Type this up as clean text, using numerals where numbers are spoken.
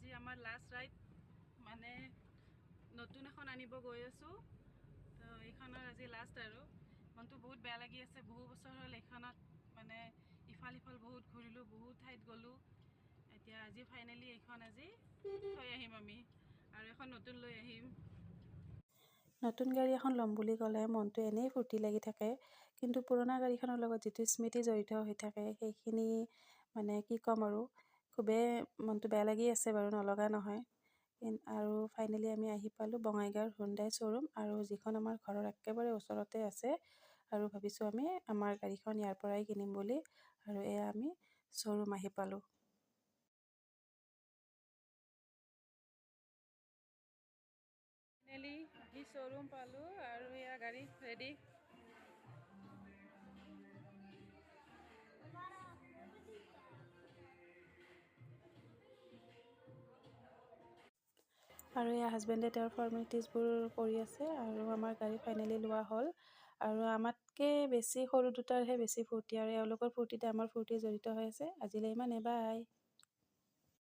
আজি আমাৰ last ride মানে নতুন এখন আনিব গৈ আছোঁ তো এইখনৰ আজি লাষ্ট আৰু মনটো বহুত বেয়া লাগি আছে বহু বছৰ হ'ল এইখনত মানে ইফাল সিফাল বহুত ঘূৰিলোঁ বহুত ঠাইত গ'লোঁ এতিয়া আজি ফাইনেলি এইখন আজি থৈ আহিম আমি আৰু এখন নতুন লৈ আহিম নতুন গাড়ী এখন ল'ম বুলি ক'লে মনটো এনেই ফূৰ্তি লাগি থাকে কিন্তু পুৰণা গাড়ীখনৰ লগত যিটো স্মৃতি জড়িত হৈ থাকে সেইখিনি মানে কি ক'ম আৰু খুবেই মনটো বেয়া লাগি আছে বাৰু নলগা নহয় আৰু ফাইনেলি আমি আহি পালোঁ বঙাইগাঁৱৰ হুণ্ডাই শ্ব'ৰুম আৰু যিখন আমাৰ ঘৰৰ একেবাৰে ওচৰতে আছে আৰু ভাবিছোঁ আমি আমাৰ গাড়ীখন ইয়াৰ পৰাই কিনিম বুলি আৰু এয়া আমি শ্ব'ৰুম আহি পালোঁ ফাইনেলি আহি শ্ব'ৰুম পালোঁ আৰু এয়া গাড়ী ৰেডি আৰু এয়া হাজবেণ্ডে তেওঁৰ ফৰ্মেলিটিজবোৰ কৰি আছে আৰু আমাৰ গাড়ী ফাইনেলি লোৱা হ'ল আৰু আমাতকৈ বেছি সৰু দুটাৰহে বেছি ফূৰ্তি আৰু এওঁলোকৰ ফূৰ্তিতে আমাৰ ফূৰ্তি জড়িত হৈ আছে আজিলৈ ইমানে বাই